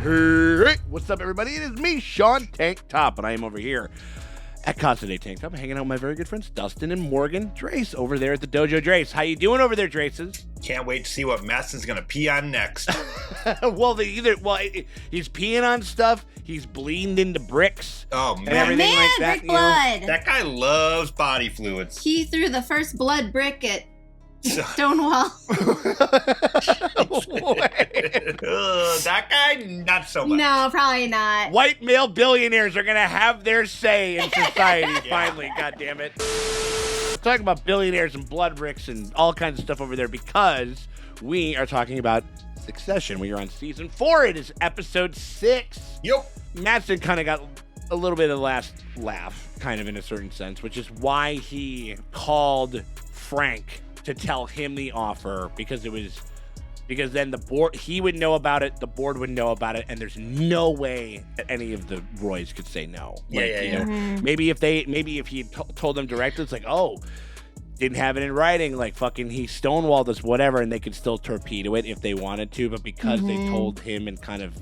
Hey, what's up, everybody? It is me, Sean Tank Top, and I am over here at Casa de Tank Top, hanging out with my very good friends Dustin and Morgan Drace over there at the Dojo. Drace, how you doing over there, Draces? Can't wait to see what Maston's gonna pee on next. He's peeing on stuff. He's bleeding into bricks. Oh man, and everything like that. Brick blood. That guy loves body fluids. He threw the first blood brick at Stonewall. That guy, not so much. No, probably not. White male billionaires are gonna have their say in society finally. God damn it! Talking about billionaires and blood bricks and all kinds of stuff over there because we are talking about Succession. We are on season 4. It is episode 6. Yep. Madsen kind of got a little bit of the last laugh, kind of in a certain sense, which is why he called Frank to tell him the offer, because then the board, he would know about it, the board would know about it, and there's no way that any of the Roys could say no. Maybe if he told them directly, it's like, oh, didn't have it in writing, like fucking he stonewalled us, whatever, and they could still torpedo it if they wanted to, but because they told him and kind of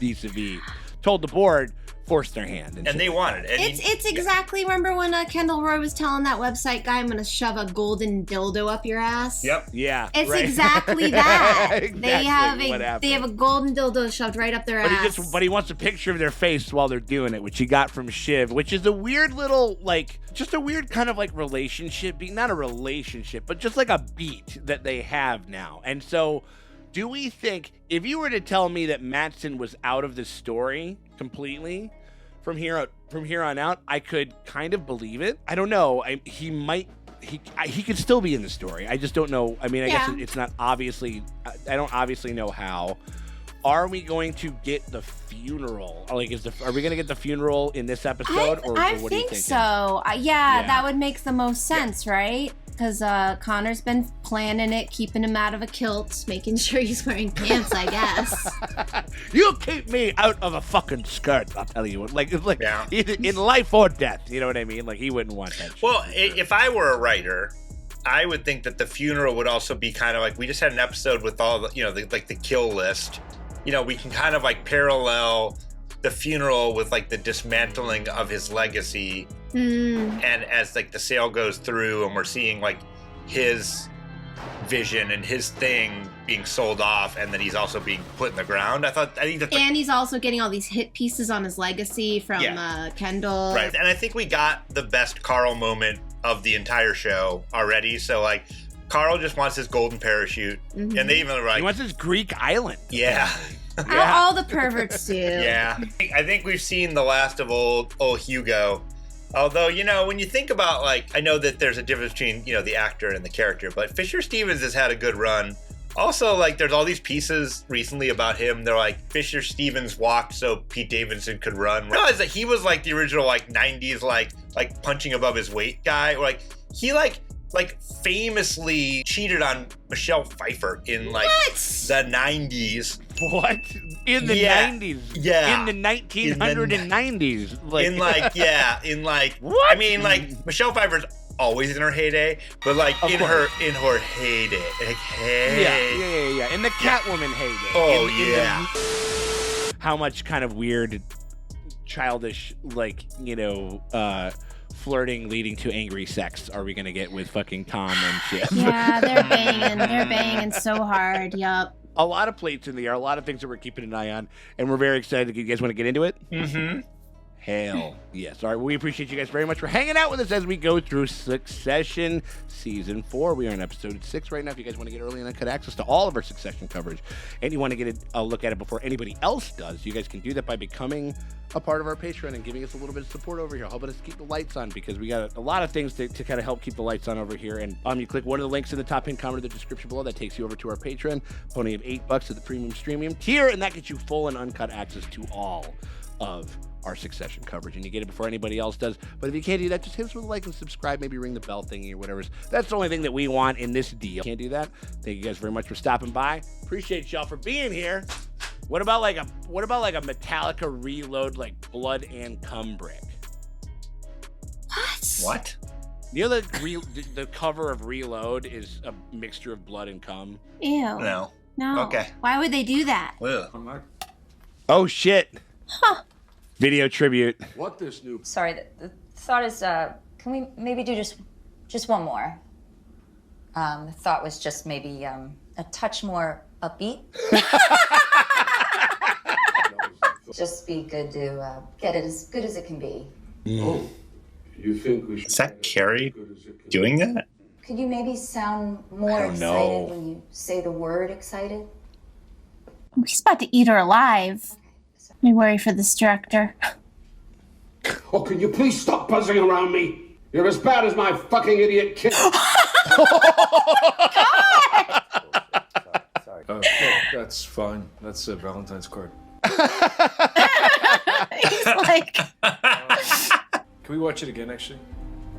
vis-a-vis told the board, forced their hand. And they wanted it. It's exactly, remember when Kendall Roy was telling that website guy, I'm going to shove a golden dildo up your ass? Yep. Yeah. It's exactly that. Exactly They have a golden dildo shoved right up their ass. But he wants a picture of their face while they're doing it, which he got from Shiv, which is a weird little, just a weird kind of relationship, not a relationship, but just like a beat that they have now. And so, do we think, if you were to tell me that Madsen was out of the story completely from here on out, I could kind of believe it. I don't know. He could still be in the story. I just don't know. I mean, I guess it's not obviously. I don't obviously know how. Are we going to get the funeral? Are we going to get the funeral in this episode? Or what do you think? So. That would make the most sense, right? Because Connor's been planning it, keeping him out of a kilt, making sure he's wearing pants, I guess. You keep me out of a fucking skirt, I'll tell you. Either in life or death, you know what I mean? He wouldn't want that shit. Well, if I were a writer, I would think that the funeral would also be kind of we just had an episode with all the, the kill list. We can kind of parallel the funeral with the dismantling of his legacy. And as the sale goes through and we're seeing his vision and his thing being sold off, and then he's also being put in the ground. And he's also getting all these hit pieces on his legacy from Kendall. Right. And I think we got the best Carl moment of the entire show already. So Carl just wants his golden parachute, and they even he wants his Greek island. Yeah. All the perverts do. Yeah. I think we've seen the last of old Hugo. Although, when you think about, I know that there's a difference between, the actor and the character, but Fisher Stevens has had a good run. Also, there's all these pieces recently about him. They're Fisher Stevens walked so Pete Davidson could run. I realized that he was the original 90s punching above his weight guy. He famously cheated on Michelle Pfeiffer in the 90s. What? In the 90s? Yeah. In the 1990s? What? I mean, Michelle Pfeiffer's always in her heyday, but in her heyday. Yeah. In the Catwoman heyday. Oh, how much kind of weird, childish, flirting leading to angry sex are we gonna get with fucking Tom and shit? Yeah, they're banging so hard. Yup. A lot of plates in the air, a lot of things that we're keeping an eye on, and we're very excited. You guys want to get into it? Mm-hmm. Hell yes. All right, we appreciate you guys very much for hanging out with us as we go through Succession Season 4. We are in episode 6 right now. If you guys want to get early and uncut access to all of our Succession coverage, and you want to get a look at it before anybody else does, you guys can do that by becoming a part of our Patreon and giving us a little bit of support over here, helping us keep the lights on, because we got a lot of things to kind of help keep the lights on over here. And you click one of the links in the top pinned comment of the description below. That takes you over to our Patreon, pony of $8 to the premium streamium tier, and that gets you full and uncut access to all of our Succession coverage, and you get it before anybody else does. But if you can't do that, just hit us with a like and subscribe, maybe ring the bell thingy or whatever. That's the only thing that we want in this deal. Can't do that? Thank you guys very much for stopping by. Appreciate y'all for being here. What about a Metallica Reload blood and cum brick? What? You know the cover of Reload is a mixture of blood and cum? Ew. No. No. Okay. Why would they do that? Ugh. Oh shit. Huh. Video tribute. What this new? Sorry, the thought is, can we maybe do just one more? The thought was just maybe a touch more upbeat. Just be good to get it as good as it can be. Oh, you think we should? Is that Carrie doing that? Could you maybe sound more don't excited know. when you say the word excited? He's about to eat her alive. I worry for this director. Oh, can you please stop buzzing around me? You're as bad as my fucking idiot kid. That's fine. That's a Valentine's card. He's like, Can we watch it again, actually?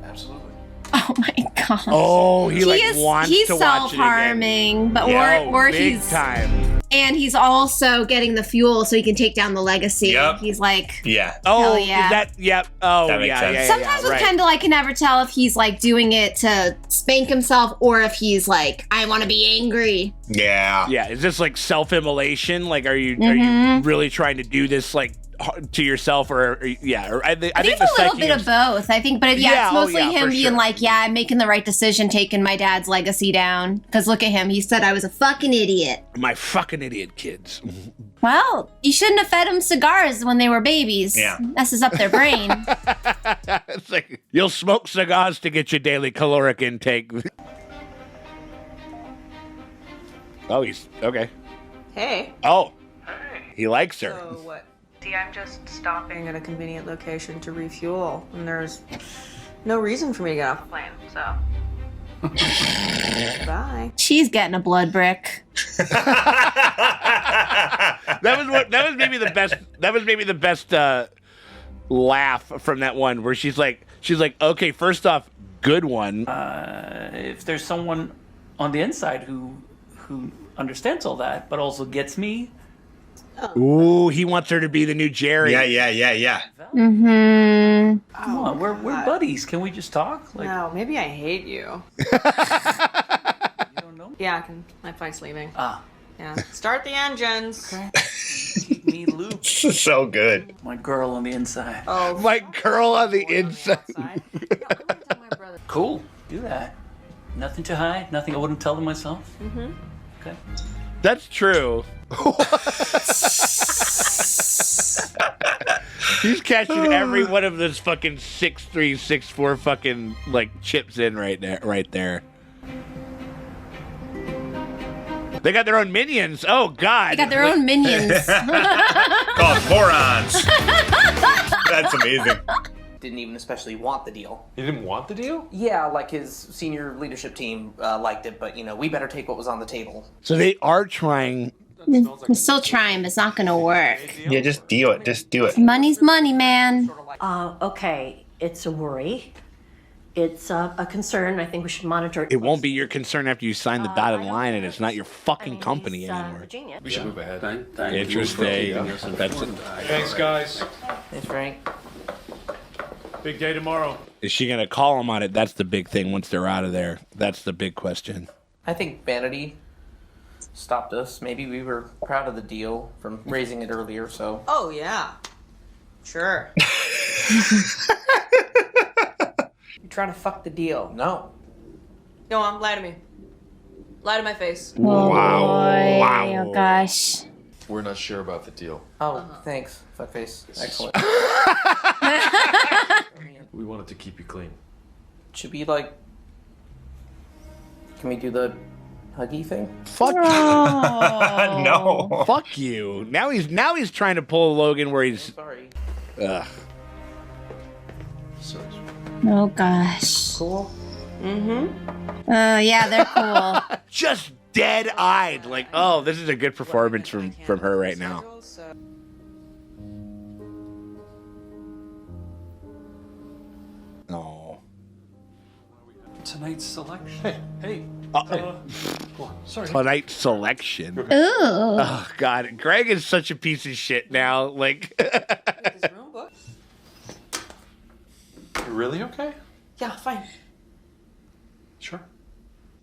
Absolutely. oh my god. Oh, he like wants he's to watch it again. self-harming, but Yeah, or big he's time. and he's also getting the fuel so he can take down the legacy. Yep. He's like, Yeah. Oh, Hell yeah. is that? Yep. Oh, That makes yeah, sense. yeah, yeah. sometimes with right. Kendall, I can never tell if he's like doing it to spank himself or if he's like, I want to be angry. Yeah. Yeah, is this like self-immolation? Like, are you Mm-hmm. really trying to do this like to yourself, or yeah? Or I think I think the it's a little psyche bit of both. I think, but yeah, Yeah, it's oh, mostly yeah, him for being sure. like, yeah, I'm making the right decision, taking my dad's legacy down. Because look at him. He said I was a fucking idiot. my fucking idiot kids. Well, you shouldn't have fed them cigars when they were babies. Yeah. Messes up their brain. It's like you'll smoke cigars to get your daily caloric intake. Oh, he's okay. Hey. Oh, he likes her. So what? See, I'm just stopping at a convenient location to refuel, and there's no reason for me to get off the plane, so. Bye. She's getting a blood brick. That was maybe the best. That was maybe the best laugh from that one where she's like, okay, first off, good one. If there's someone on the inside who understands all that, but also gets me. Ooh, he wants her to be the new Jerry. Yeah. Mm-hmm. Come on, we're buddies. Can we just talk? Like, No, maybe I hate you. you don't know? Yeah, my flight's leaving. Ah, Yeah. Start the engines. keep me loop. So good. My girl on the inside. Oh, My girl on the inside. outside. Yeah, I'm gonna tell my brother. Cool. Do that. Nothing to hide. Nothing I wouldn't tell them myself. Mm-hmm. Okay. That's true. He's catching every one of those fucking 6'3", 6'4" fucking like chips in right there. They got their own minions. Oh God! They got their own minions. Called morons. That's amazing. Didn't even especially want the deal. You didn't want the deal? Yeah, like his senior leadership team liked it, but we better take what was on the table. So they are trying. I'm still trying, but it's not gonna work. Yeah, just do it. Just do it. Money's money, man. Okay, it's a worry. It's a concern. I think we should monitor it. It won't be your concern after you sign the dotted line, and it's not your fucking company he's, anymore. Virginia. We should move ahead. Interesting. That's it. Thanks, guys. Thanks, Frank. Big day tomorrow. Is she gonna call him on it? That's the big thing. Once they're out of there, that's the big question. I think vanity stopped us. Maybe we were proud of the deal from raising it earlier, so. Oh, yeah. Sure. You're trying to fuck the deal. No. Go on, lie to me. Lie to my face. Oh Wow. boy. Wow. Oh gosh. We're not sure about the deal. Oh, thanks, fuckface. Excellent. We wanted to keep you clean. Should we, can we do the huggy thing? Fuck you. Oh. No. Fuck you. Now he's trying to pull Logan where he's. Sorry. Ugh. So, Oh gosh. Cool. Mm-hmm. Yeah, they're cool. Just dead-eyed, like, oh, this is a good performance from her right now. Oh. Tonight's selection. Hey. Sorry. Tonight's selection. Ooh. Oh God, Greg is such a piece of shit now. Like, His room book? you really okay? Yeah, fine. Sure.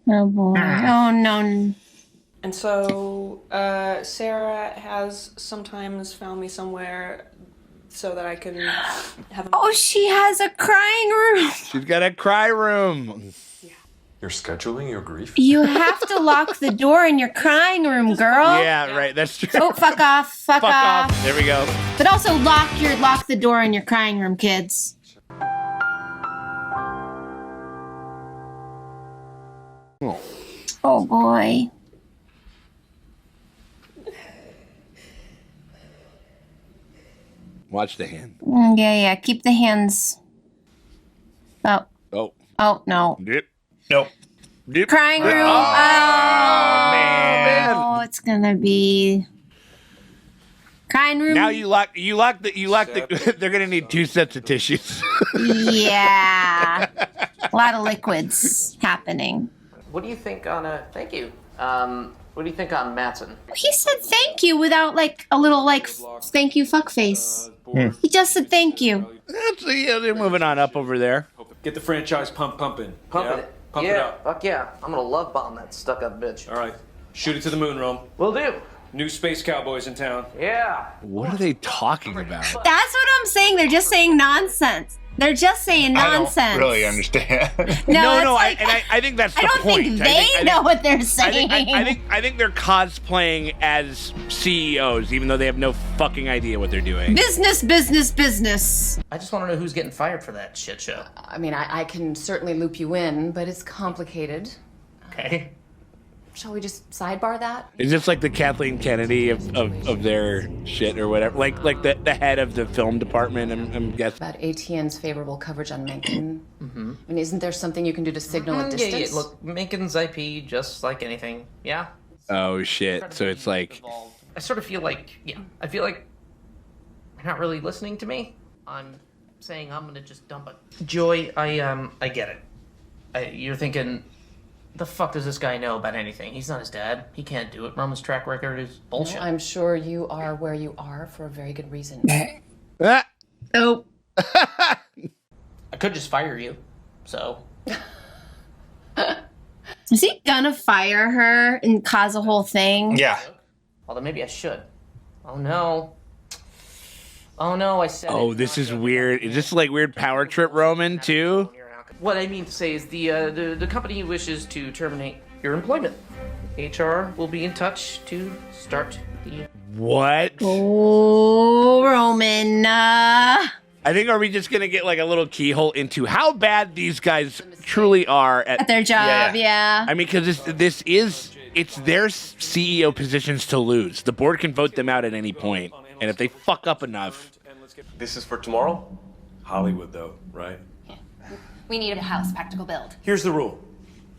Oh boy. Oh no. And so Sarah has sometimes found me somewhere so that I can have. Oh, she has a crying room. She's got a cry room. You're scheduling your grief? You have to lock the door in your crying room, girl. Yeah, right. That's true. Oh, fuck off. Fuck off. There we go. But also lock the door in your crying room, kids. Oh boy. Watch the hand. Yeah. Keep the hands. Oh. Oh, no. Dip. Nope. Dip. Crying room. Oh, man. Oh, it's gonna be crying room. Now you lock the they're gonna need 2 sets of tissues. Yeah. A lot of liquids happening. What do you think on a thank you? What do you think on Mattson? He said thank you without like a little like thank you fuck face. He just said thank you. They're moving on up over there. Get the franchise pumping. Pumping it. Pump it up. Fuck yeah. I'm gonna love bomb that stuck up bitch. All right. Shoot it to the moon, Rome. Will do. New space cowboys in town. Yeah. What are they talking about? That's what I'm saying. They're just saying nonsense. They're just saying nonsense. I don't really understand. No, like, I think that's the I don't point. think they know what they're saying. I think they're cosplaying as CEOs, even though they have no fucking idea what they're doing. Business. I just want to know who's getting fired for that shit show. I mean, I can certainly loop you in, but it's complicated. Okay. Shall we just sidebar that? Is this like the Kathleen Kennedy of their shit or whatever? Like the head of the film department, I'm guessing. About ATN's favorable coverage on Mencken. Mm-hmm. I mean, isn't there something you can do to signal a distance? Yeah. Look, Mencken's IP, just like anything. Yeah. Oh shit! So it's like. I sort of feel like, I feel like you're not really listening to me. I'm saying I'm gonna just dump it. Joy, I get it. You're thinking, the fuck does this guy know about anything? He's not his dad. He can't do it. Roman's track record is bullshit. No, I'm sure you are where you are for a very good reason. Oh. I could just fire you, so. Is he gonna fire her and cause a whole thing? Yeah. Although maybe I should. Oh no, I said Oh, it. this is weird. Is this like weird power trip Roman too? What I mean to say is the company wishes to terminate your employment. HR will be in touch to start the... What? Oh, Roman. I think, are we just gonna get like a little keyhole into how bad these guys truly are At their job, yeah. I mean, because it's their CEO positions to lose. The board can vote them out at any point, and if they fuck up enough. This is for tomorrow? Hollywood, though, right? We need a house practical build. Here's the rule,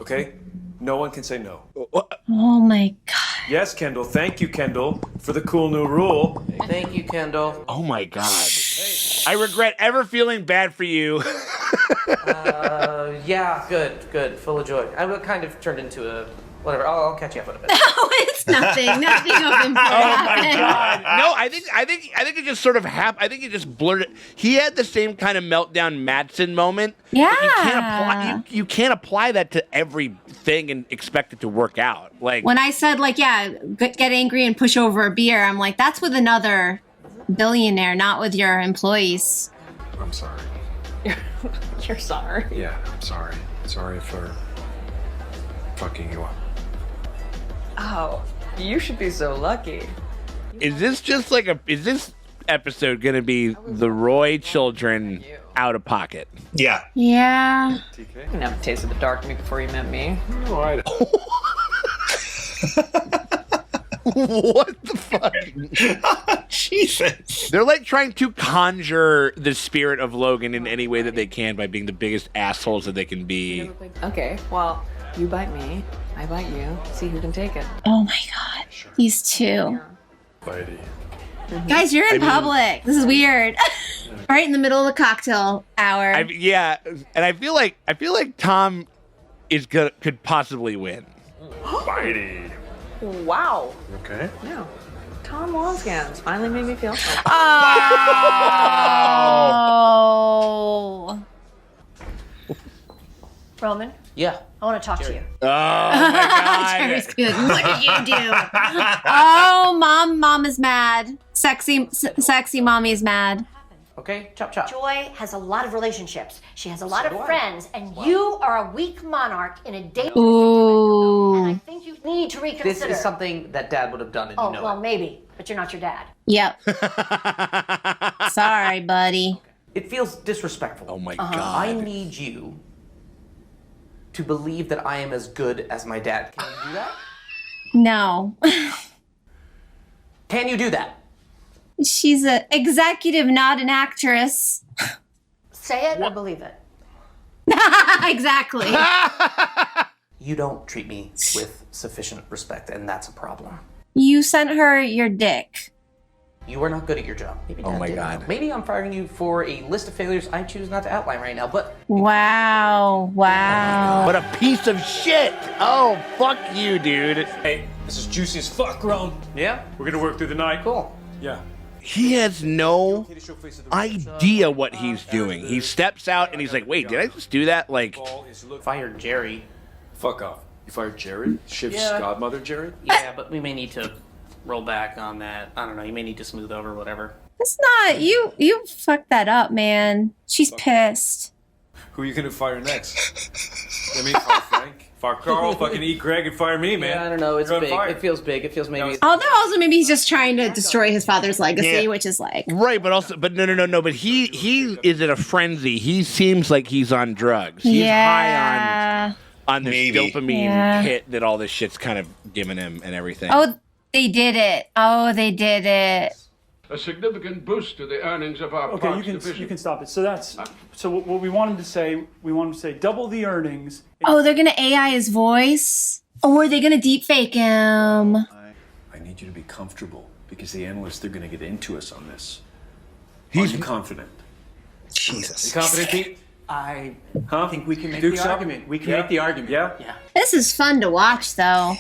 okay? No one can say no. Oh my god. Yes, Kendall. Thank you, Kendall, for the cool new rule. Thank you, Kendall. Oh my god. I regret ever feeling bad for you. Yeah, good. Full of joy. I kind of turned into a... Whatever, I'll catch you up in a bit. No, it's nothing. Nothing of importance. Oh my god! No, I think it just sort of happened. I think it just blurted. He had the same kind of meltdown Mattson moment. Yeah. You can't apply that to everything and expect it to work out. Like When I said, like, yeah, get angry and push over a beer, I'm like, that's with another billionaire, not with your employees. I'm sorry. You're sorry. Yeah, I'm sorry. Sorry for fucking you up. Oh, you should be so lucky. is this episode gonna be the Roy children out of pocket? Yeah. Yeah. You didn't have a taste of the dark meat before you met me. All right. What the fuck? Jesus. They're like trying to conjure the spirit of Logan in any way that they can by being the biggest assholes that they can be. Okay, well, you bite me, I bite you. See who can take it. Oh my god. These two. Bitey. Guys, you're in public. This is weird. Right in the middle of the cocktail hour. And I feel like Tom could possibly win. Bitey. Wow. Okay. Yeah. Tom Lonsgans finally made me feel something. Oh. Roman, Yeah. I want to talk to you. Oh my God. Jerry's good. What did you do? Oh, mom is mad. Sexy mommy's mad. Okay, chop chop. Joy has a lot of relationships. She has a lot do of I. friends, and you are a weak monarch in a dangerous Ooh. And I think you need to reconsider. This is something that Dad would have done, and Oh, you know well, it. maybe, but you're not your dad. Yep. Sorry, buddy. It feels disrespectful. Oh my I God. need you to believe that I am as good as my dad. Can you do that? No. Can you do that? She's an executive, not an actress. Say it or believe it. Exactly. You don't treat me with sufficient respect, and that's a problem. You sent her your dick. You are not good at your job. Maybe Oh Dad my did. God. Maybe I'm firing you for a list of failures I choose not to outline right now, but Wow. What a piece of shit. Oh, fuck you, dude. Hey, this is juicy as fuck, Rome. yeah, We're gonna work through the night. cool. Yeah. He has no idea what he's doing. He steps out and he's like, wait, did I just do that? Like, Fired Jerry. Fuck off. You fired Jared? Shiv's Yeah. godmother, Jared? Yeah, but we may need to roll back on that. I don't know. You may need to smooth over whatever. It's not you fucked that up, man. She's pissed. Who are you gonna fire next? I mean, fire Frank, fire Carl, fucking eat Greg, and fire me, man. Yeah, I don't know. It's You're on big. fire. It feels big. It feels maybe. Although also maybe he's just trying to destroy his father's legacy, Yeah. which is like right, but no. But he is in a frenzy. He seems like he's on drugs. He's high on this Maybe. dopamine hit that all this shit's kind of giving him and everything. Oh, they did it. Oh, they did it. A significant boost to the earnings of our Okay, parks division. you can stop it. So that's so what we wanted to say. We wanted to say double the earnings. Oh, they're gonna AI his voice? Or are they gonna deep fake him? I need you to be comfortable because the analysts, they're gonna get into us on this. Are He's you confident? Jesus. You confident, Pete? I Huh? think we can make Duke's the up? argument. We can Yeah? make the argument. Yeah? This is fun to watch though.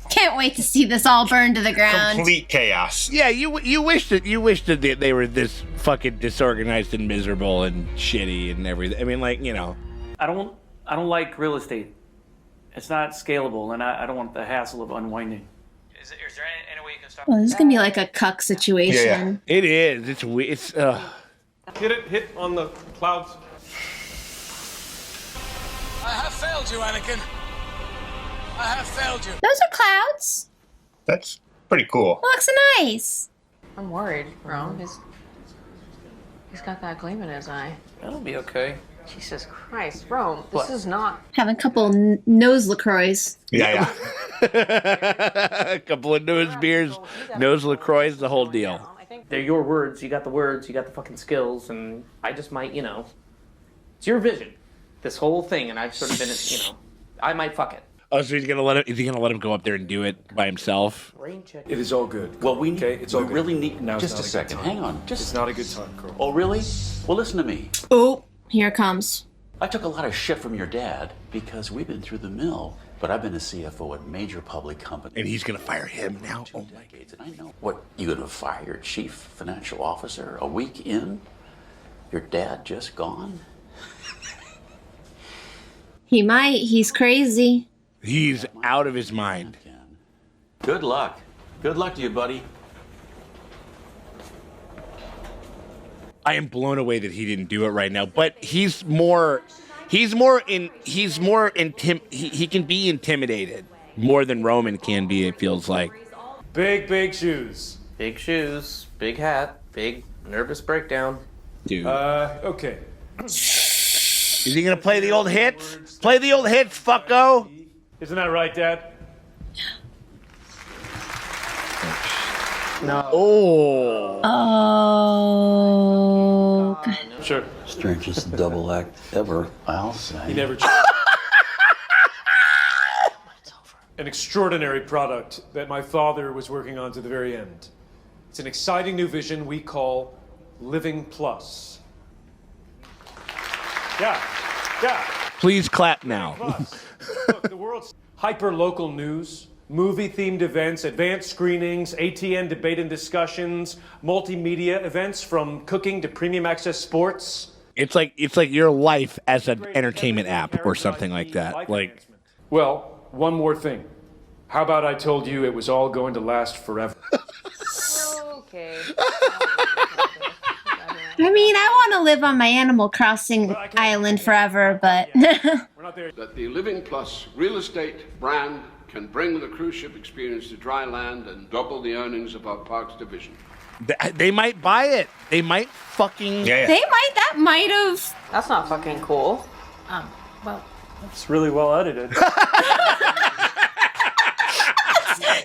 Can't wait to see this all burn to the ground. Complete chaos. yeah, you wish that they were this fucking disorganized and miserable and shitty and everything. I mean, like, you know. I don't like real estate. It's not scalable, and I don't want the hassle of unwinding. Is there any way you can stop? Well, this is gonna be like a cuck situation. It is. It's weird. It's Hit on the clouds. I have failed you, Anakin. I have failed you. Those are clouds. That's pretty cool. Looks nice. I'm worried, Rome. He's got that gleam in his eye. That'll be okay. Jesus Christ, Rome, this What? is not. Having a couple nose LaCroix. Yeah. a couple of nose beers, nose LaCroix, the whole deal. They're your words. You got the words. You got the fucking skills, and I just might, it's your vision, this whole thing, and I've sort of been, I might fuck it. Oh, so is he gonna let him go up there and do it by himself? Rain check. It is all good. Well, we okay, it's all good. really need. Now's Just not a good second. time. Hang on. It's not a good time, Carl. Oh, really? Well, listen to me. Oh, here it comes. I took a lot of shit from your dad because we've been through the mill, but I've been a CFO at major public companies. And he's gonna fire him now. Oh my decades, and I know. What, you gonna fire your chief financial officer a week in? Your dad just gone? He might. He's crazy. He's out of his mind. Good luck. Good luck to you, buddy. I am blown away that he didn't do it right now. But he can be intimidated more than Roman can be. It feels like. Big shoes. Big shoes, big hat, big nervous breakdown. Dude. Okay. Is he gonna play the old hits? Play the old hits, fucko. Isn't that right, Dad? No. Oh. Oh. God. Sure. Strangest double act ever, I'll say. He never. An extraordinary product that my father was working on to the very end. It's an exciting new vision we call Living Plus. Yeah. Please clap now. Plus. Look, the world's hyper-local news, movie-themed events, advanced screenings, ATN debate and discussions, multimedia events from cooking to premium access sports. It's like your life as an entertainment app or something like that. Like, well, one more thing. How about I told you it was all going to last forever? Okay. I mean, I want to live on my Animal Crossing island forever, but That the Living Plus real estate brand can bring the cruise ship experience to dry land and double the earnings of our parks division. they might buy it. They might fucking. they might. That might have. That's not fucking cool. Well, It's really well edited.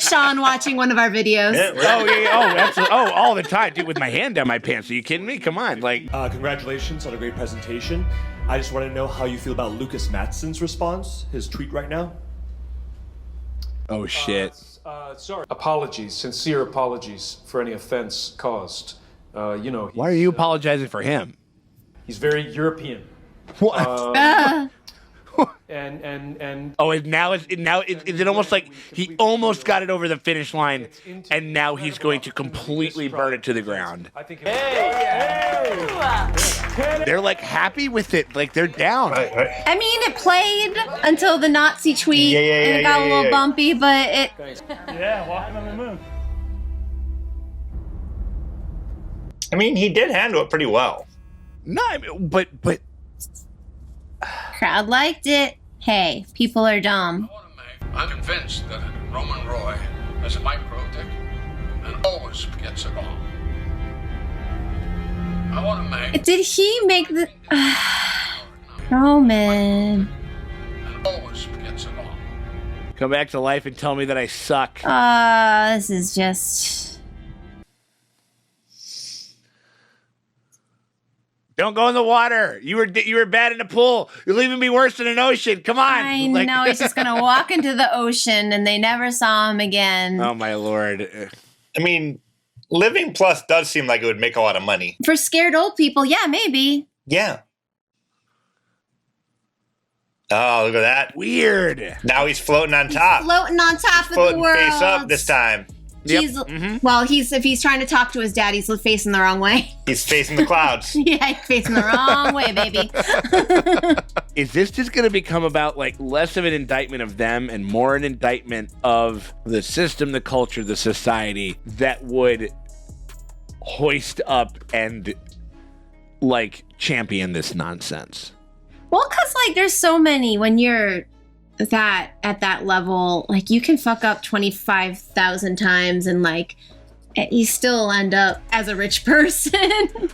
Sean watching one of our videos. All the time, dude, with my hand down my pants. Are you kidding me? Come on, like. Congratulations on a great presentation. I just want to know how you feel about Lucas Matson's response, his tweet right now. Oh shit. Sorry. Apologies, sincere apologies for any offense caused. Why are you apologizing for him? He's very European. What? And oh, is it almost like he almost got it over the finish line, and now he's going to completely burn it to the ground? I think. They're like happy with it, like they're down. I mean, it played until the Nazi tweet, and it got a little bumpy, but it. Yeah, walking on the moon. I mean, he did handle it pretty well. No, I mean, but Crowd liked it. Hey, people are dumb. I'm convinced that Roman Roy has a micro dick and always gets it wrong. I want to make Did he make the Roman? and always gets it wrong. come back to life and tell me that I suck. This is just. Don't go in the water. You were bad in the pool. You're leaving me worse than an ocean. Come on. I know he's just gonna walk into the ocean, and they never saw him again. Oh my lord. I mean, Living Plus does seem like it would make a lot of money. For scared old people, yeah, maybe. Yeah. Oh, look at that. Weird. Now he's floating on top. Floating on top of the Floating world. face up this time. He's, well, if he's trying to talk to his dad, he's facing the wrong way. He's facing the clouds. Yeah, he's facing the wrong way, baby. Is this just going to become about like less of an indictment of them and more an indictment of the system, the culture, the society that would hoist up and like champion this nonsense? Well, because like there's so many when you're at that level, like you can fuck up 25,000 times and like you still end up as a rich person.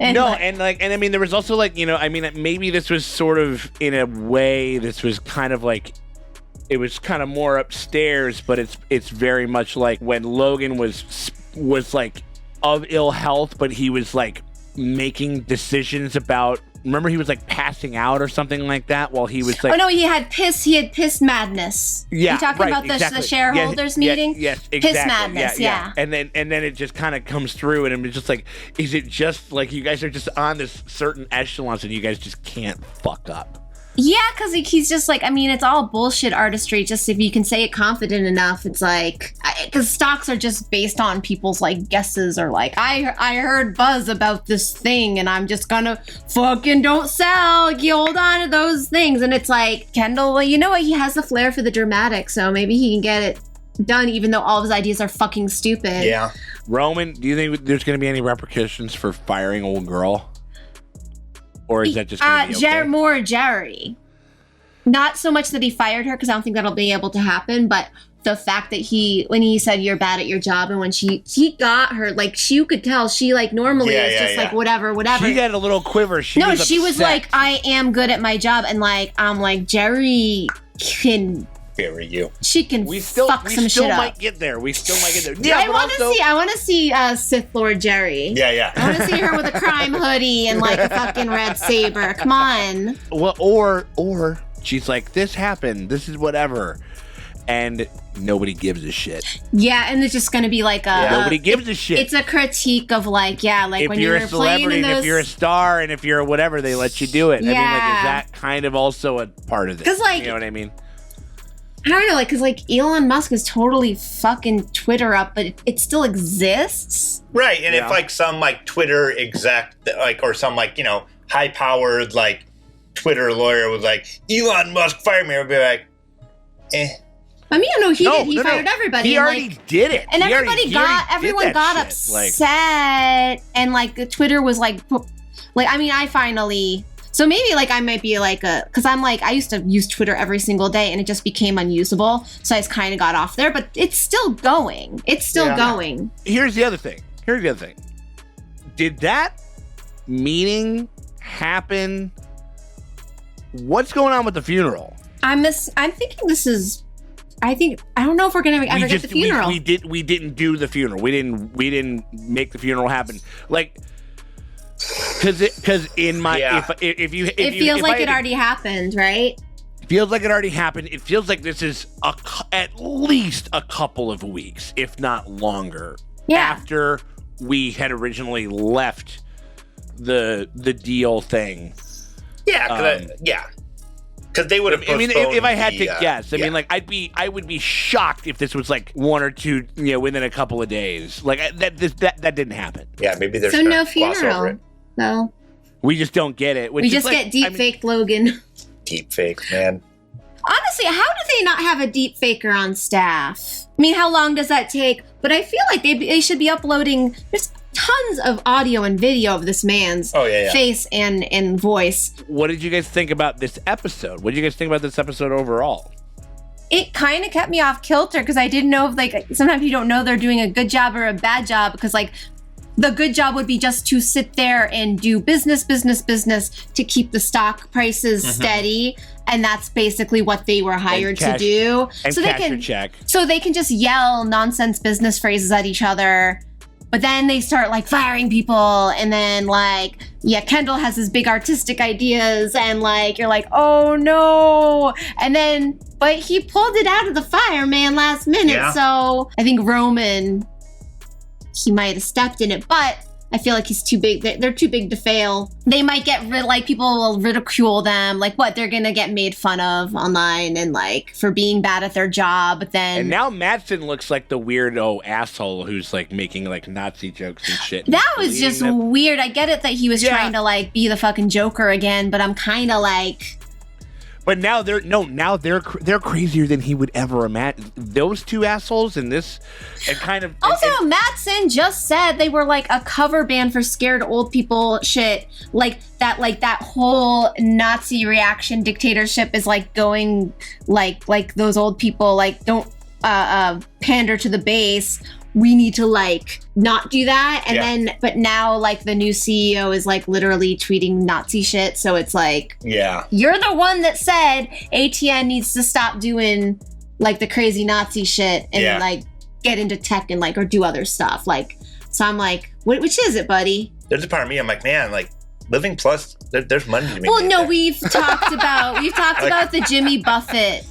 and I mean there was also like, I mean maybe this was sort of in a way this was kind of like it was kind of more upstairs, but it's very much like when Logan was like of ill health, but he was like making decisions about. Remember, he was like passing out or something like that while he was like. Oh no, he had piss madness. Yeah, you talking about the shareholders meeting? Yes, exactly. Piss madness, yeah. And then it just kind of comes through, and it's just like, is it just like you guys are just on this certain echelons, and you guys just can't fuck up? Yeah, because he's just like, I mean, it's all bullshit artistry. Just if you can say it confident enough, it's like, because stocks are just based on people's like guesses or like, I heard buzz about this thing and I'm just gonna fucking don't sell. You hold on to those things. And it's like, Kendall, well, you know what? He has the flair for the dramatic, so maybe he can get it done even though all of his ideas are fucking stupid. Yeah. Roman, do you think there's going to be any repercussions for firing old girl? Or is that just going to be okay? More Jerry. Not so much that he fired her, because I don't think that'll be able to happen, but the fact that when he said you're bad at your job, and when he got her, like, you could tell she like normally is just like whatever. She had a little quiver. She was like, I am good at my job, and like I'm like, Jerry can. You. She can fuck some shit up. We still might get there. Yeah, I want to see Sith Lord Jerry. Yeah. I want to see her with a crime hoodie and like a fucking red saber. Come on. Well, or she's like, this happened. This is whatever, and nobody gives a shit. Yeah, and it's just gonna be like nobody gives a shit. It's a critique of like, like if when you're you're a celebrity, and if you're a star, and if you're whatever, they let you do it. Yeah. I mean, like, is that kind of also a part of this? 'Cause, like, you know what I mean? I don't know, like, because like Elon Musk is totally fucking Twitter up, but it still exists. Right, and if like some like Twitter exec, like, or some like high-powered like Twitter lawyer was like, Elon Musk fired me, I'd be like, I mean, no, he did. He fired everybody. He and, already like, did it. And He already everyone got shit. upset, and like the Twitter was like I mean, I finally. So maybe like I might be like because I'm like I used to use Twitter every single day, and it just became unusable. So I just kind of got off there, but it's still going. It's still going. Here's the other thing. Did that meeting happen? What's going on with the funeral? I'm thinking this is. I don't know if we're gonna ever get the funeral. We didn't do the funeral. We didn't make the funeral happen. Like, because in my if you it feels like it already happened, right? Feels like it already happened. It feels like this is at least a couple of weeks, if not longer, after we had originally left the deal thing. Yeah, because they would have. I mean, if I had to guess, I mean, like I would be shocked if this was like one or two, within a couple of days. Like that didn't happen. Yeah, maybe there's so no funeral. No, we just don't get it. We just get deep fake Logan. Deep fake, man. Honestly, how do they not have a deep faker on staff? I mean, how long does that take? But I feel like they should be uploading. There's tons of audio and video of this man's face and voice. What did you guys think about this episode? What did you guys think about this episode overall? It kind of kept me off kilter because I didn't know if like sometimes you don't know they're doing a good job or a bad job because like the good job would be just to sit there and do business to keep the stock prices steady. And that's basically what they were hired to do. And so cash your check. So they can just yell nonsense business phrases at each other. But then they start like firing people. And then like, Kendall has his big artistic ideas. And like, you're like, oh no. And then, but he pulled it out of the fire, man, last minute. Yeah. So I think Roman, he might have stepped in it. But I feel like he's too big. They're too big to fail. They might get people will ridicule them. Like what? They're going to get made fun of online and like for being bad at their job. But then. And now Madsen looks like the weirdo asshole who's like making like Nazi jokes and shit. That was just weird. I get it that he was trying to like be the fucking Joker again, but I'm kind of like. But now they're crazier than he would ever imagine. Those two assholes in this, and kind of. Also, Madsen just said they were like a cover band for scared old people shit. Like that whole Nazi reaction dictatorship is like going like those old people like don't pander to the base. We need to like not do that. And then, but now like the new CEO is like literally tweeting Nazi shit. So it's like, you're the one that said ATN needs to stop doing like the crazy Nazi shit and like get into tech and like, or do other stuff. Like, so I'm like, which is it, buddy? There's a part of me, I'm like, man, like Living Plus, there's money to be Well, made no, there. we've talked about the Jimmy Buffett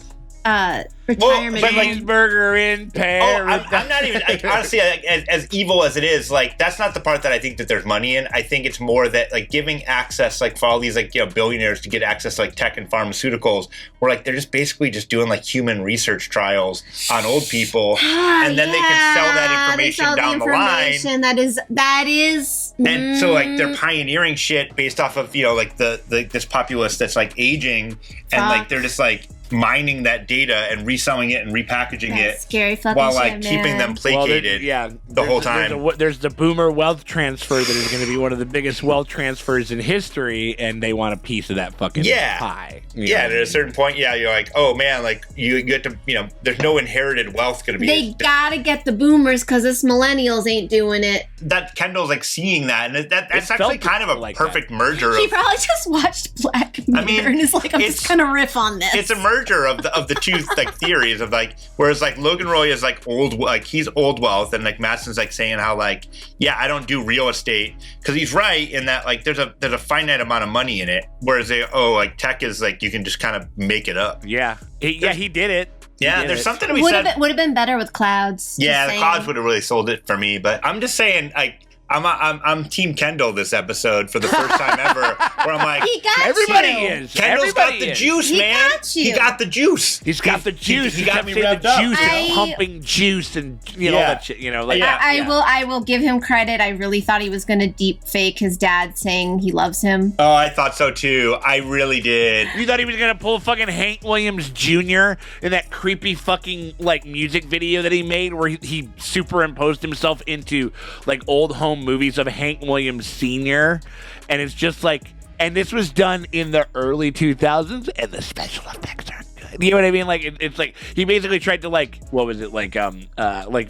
retirement. But like cheeseburger in Paris. I'm not even honestly as evil as it is. Like that's not the part that I think that there's money in. I think it's more that like giving access, like for all these like billionaires to get access to like tech and pharmaceuticals, where like they're just basically just doing like human research trials on old people, and then they can sell that information down the line. That is, and so like they're pioneering shit based off of like the this populace that's like aging, and like they're just like mining that data and reselling it and repackaging it scary fucking while like shit, keeping them placated the whole time. There's the boomer wealth transfer that is going to be one of the biggest wealth transfers in history, and they want a piece of that fucking pie. At a certain point, you're like, oh man, like you get to, there's no inherited wealth going to be. They gotta get the boomers because us millennials ain't doing it. That Kendall's like seeing that, and that's actually kind of a perfect merger. He probably just watched Black Mirror and is like, I'm just gonna riff on this. It's a merger of the two like theories of like, whereas like Logan Roy is like old, like he's old wealth, and like Madsen's like saying how like, I don't do real estate, because he's right in that like there's a finite amount of money in it, whereas like tech is like you can just kind of make it up. He did it. There's something to be would said. have been better with clouds. Yeah, the clouds would have really sold it for me, but I'm just saying like I'm Team Kendall this episode for the first time ever. Where I'm like, He got Everybody you. is. Kendall's Everybody got the is. juice, He man. got you. He got the juice. He's got the juice. He got kept me saying revved the up. juice and I- pumping juice and all that shit. Like I will give him credit. I really thought he was going to deep fake his dad saying he loves him. Oh, I thought so too. I really did. You thought he was gonna pull fucking Hank Williams Jr. in that creepy fucking like music video that he made, where he superimposed himself into like old home movies of Hank Williams Sr. And it's just like, and this was done in the early 2000s, and the special effects aren't good. You know what I mean? Like it's like he basically tried to like, what was it, like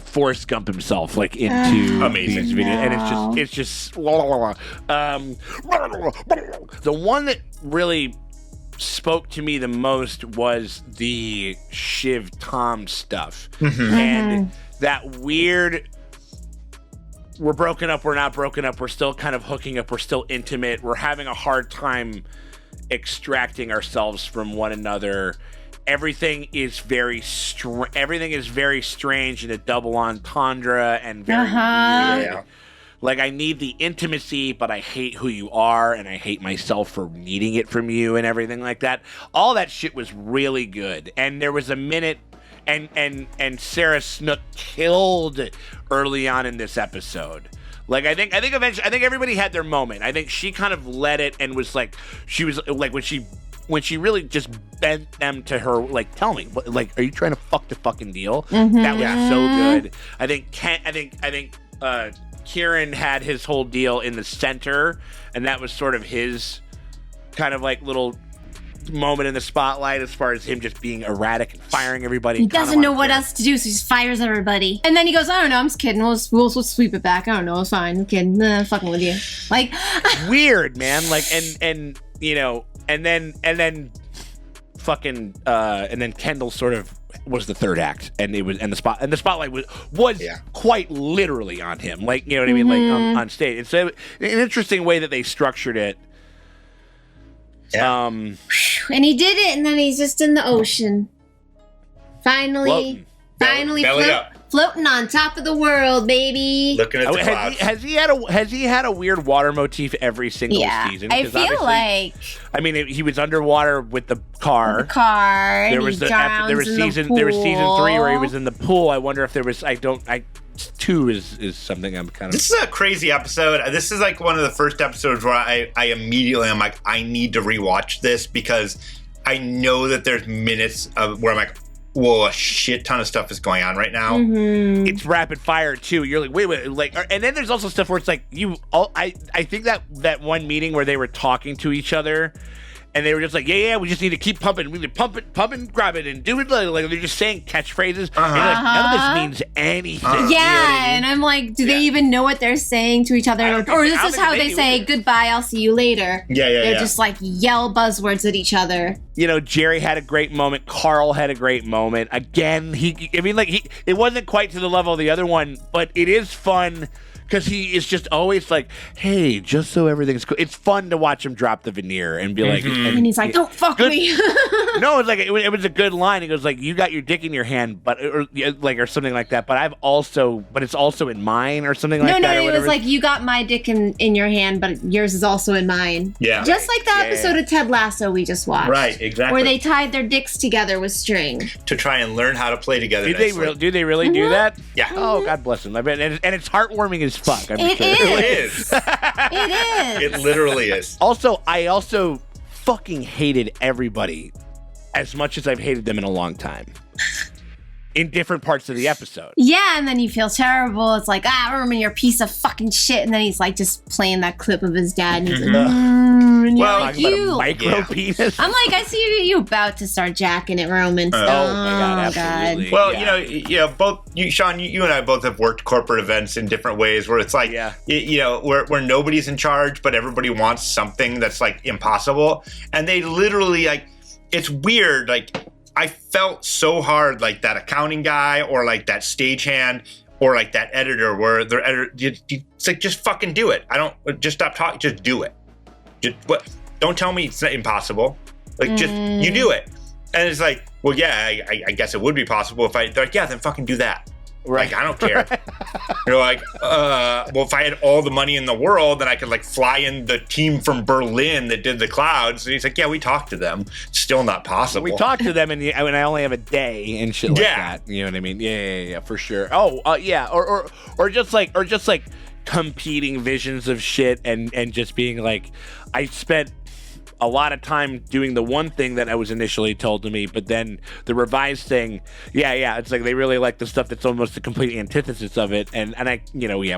Forrest Gump himself like into Amazing. these videos, and it's just the one that really spoke to me the most was the Shiv Tom stuff. And that weird, we're broken up, we're not broken up, we're still kind of hooking up, we're still intimate, we're having a hard time extracting ourselves from one another. Everything is very strange and a double entendre and very weird. Like, I need the intimacy, but I hate who you are, and I hate myself for needing it from you and everything like that. All that shit was really good. And there was a minute, and Sarah Snook killed early on in this episode. Like, I think eventually, I think everybody had their moment. I think she kind of led it and was like, she was like, when she really just bent them to her, like, tell me, like, are you trying to fuck the fucking deal? That was so good. I think Kieran had his whole deal in the center, and that was sort of his kind of like little moment in the spotlight as far as him just being erratic and firing everybody. He doesn't know what else to do, so he just fires everybody. And then he goes, I don't know, I'm just kidding. We'll sweep it back. I don't know, it's fine. I'm kidding. Nah, I'm fucking with you. Like, weird, man. Like, and you know, and then fucking and then Kendall sort of was the third act, and it was, and the spotlight was quite literally on him, like, you know what I mean, like on stage. And so, an interesting way that they structured it. and he did it, and then he's just in the ocean, finally floating on top of the world, baby. Looking at the clouds. Has he had a weird water motif every single season? I feel like, I mean, he was underwater with the car. There was season 3 where he was in the pool. I wonder if there was. 2 is something I'm kind of. This is a crazy episode. This is like one of the first episodes where I immediately am like, I need to rewatch this, because I know that there's minutes of where I'm like, whoa, a shit ton of stuff is going on right now. It's rapid fire too. You're like, wait, like, and then there's also stuff where it's like I think that one meeting where they were talking to each other, and they were just like, yeah, we just need to keep pumping. We need to pump it, grab it, and do it. Like they're just saying catchphrases. And you're like, none of this means anything. Yeah, you know what I mean? and I'm like, do they even know what they're saying to each other? Or is this how they say, goodbye, I'll see you later? They're just like yell buzzwords at each other. You know, Jerry had a great moment. Carl had a great moment. Again, it wasn't quite to the level of the other one, but it is fun. Because he is just always like, hey, just so everything's cool. It's fun to watch him drop the veneer and be like... And he's like, don't fuck me. No, it's like, it was a good line. He goes like, you got your dick in your hand, but or something like that. But it's also in mine, or something like that. No, it was like, you got my dick in your hand, but yours is also in mine. Yeah. Just like the episode of Ted Lasso we just watched. Right, exactly. Where they tied their dicks together with string. To try and learn how to play together. Do they really do that? Yeah. Oh, God bless them. I bet, and it's heartwarming as fuck. It is. It literally is. Also, I fucking hated everybody as much as I've hated them in a long time. In different parts of the episode. Yeah, and then you feel terrible. It's like, Roman, you're a piece of fucking shit. And then he's like just playing that clip of his dad. And he's like, and you're like, you. Micro penis. I'm like, I see you about to start jacking it, Roman. Oh my God, absolutely. Well, both you, Sean, you and I both have worked corporate events in different ways where it's like, where nobody's in charge, but everybody wants something that's like impossible. And they literally like, it's weird. Like, I felt so hard, like that accounting guy, or like that stagehand, or like that editor, where the editor, it's like, just fucking do it. Just stop talking, just do it. Don't tell me it's impossible. Like, just, you do it. And it's like, well, yeah, I guess it would be possible if they're like, yeah, then fucking do that. Like, I don't care. You're like, well, if I had all the money in the world, then I could like fly in the team from Berlin that did the clouds. And he's like, yeah, we talked to them. Still not possible. We talked to them, and I only have a day and shit like that. You know what I mean? Yeah, for sure. Oh, yeah, or just like competing visions of shit, and just being like, I spent a lot of time doing the one thing that I was initially told to me, but then the revised thing, it's like they really like the stuff that's almost the complete antithesis of it, and I,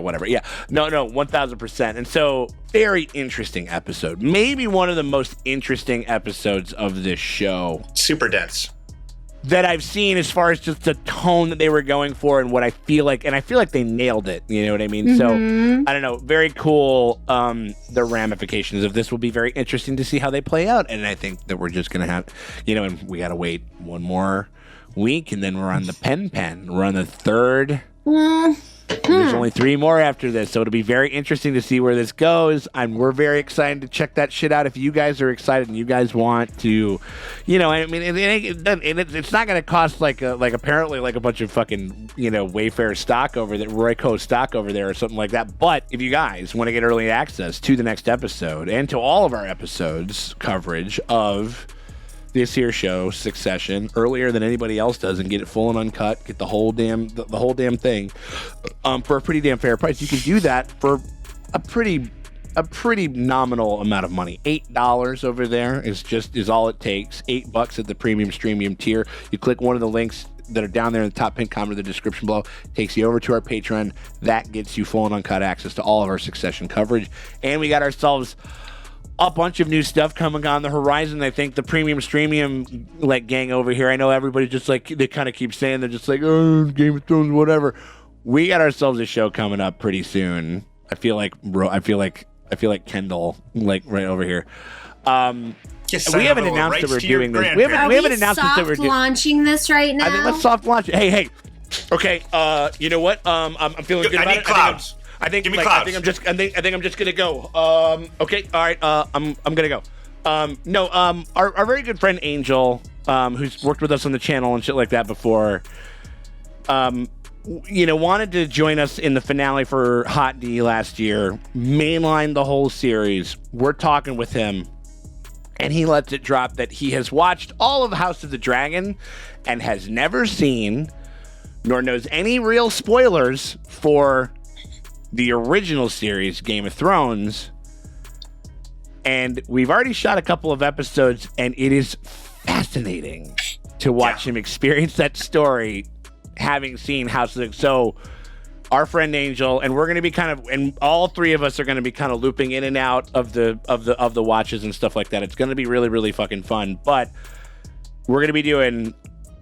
whatever. Yeah, no, 1000%. And so, very interesting episode. Maybe one of the most interesting episodes of this show. Super dense. That I've seen, as far as just the tone that they were going for and what I feel like, and I feel like they nailed it, you know what I mean? Mm-hmm. So, I don't know, very cool. The ramifications of this will be very interesting to see how they play out, and I think that we're just going to have, and we got to wait one more week, and then we're on the pen. We're on the third. There's only 3 more after this, so it'll be very interesting to see where this goes. And we're very excited to check that shit out. If you guys are excited and you guys want to, I mean, it's not going to cost like apparently like a bunch of fucking Wayfair stock over there, Royco stock over there, or something like that. But if you guys want to get early access to the next episode and to all of our episodes coverage of this here show, Succession, earlier than anybody else does, and get it full and uncut, get the whole damn thing for a pretty damn fair price. You can do that for a pretty nominal amount of money. $8 over there is all it takes. $8 at the premium streamium tier. You click one of the links that are down there in the top pinned comment of the description below, takes you over to our Patreon. That gets you full and uncut access to all of our Succession coverage. And we got ourselves a bunch of new stuff coming on the horizon. I think the premium streamium like gang over here, I know everybody just like, they kind of keep saying, they're just like, oh, Game of Thrones, whatever. We got ourselves a show coming up pretty soon. I feel like Kendall, like right over here. We haven't announced that we're doing this. We haven't announced that we're launching this right now. I think let's soft launch it. Hey. Okay. You know what? I'm feeling good about it. Clouds. I think Give me clouds. I'm just gonna go. Okay. All right. I'm gonna go. Our very good friend Angel, who's worked with us on the channel and shit like that before, wanted to join us in the finale for Hot D last year, mainline the whole series. We're talking with him, and he lets it drop that he has watched all of House of the Dragon and has never seen, nor knows any real spoilers for the original series, Game of Thrones. And we've already shot a couple of episodes, and it is fascinating to watch him experience that story, having seen House of the... So, our friend Angel, and we're going to be and all 3 of us are going to be kind of looping in and out of the watches and stuff like that. It's going to be really, really fucking fun. But we're going to be doing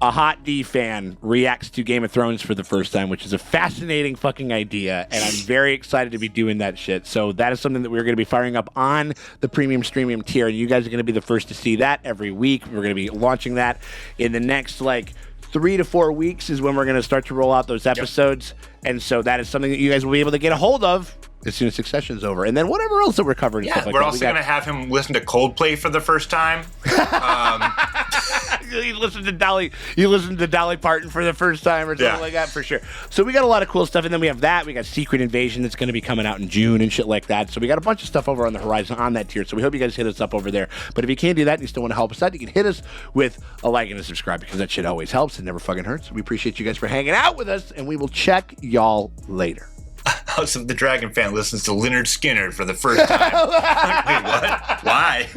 a Hot D fan reacts to Game of Thrones for the first time, which is a fascinating fucking idea, and I'm very excited to be doing that shit. So that is something that we're going to be firing up on the premium streamium tier, and you guys are going to be the first to see that every week. We're going to be launching that in the next 3 to 4 weeks is when we're going to start to roll out those episodes. And so that is something that you guys will be able to get a hold of as soon as Succession's over. And then whatever else that we're covering. Yeah, stuff like we're that. also going to have him listen to Coldplay for the first time. You listen to Dolly Parton for the first time or something like that, for sure. So we got a lot of cool stuff. And then we have that. We got Secret Invasion that's going to be coming out in June and shit like that. So we got a bunch of stuff over on the horizon on that tier. So we hope you guys hit us up over there. But if you can't do that and you still want to help us out, you can hit us with a like and a subscribe, because that shit always helps. It never fucking hurts. We appreciate you guys for hanging out with us, and we will check y'all later. House of the Dragon fan listens to Leonard Skinner for the first time. Wait, what? Why?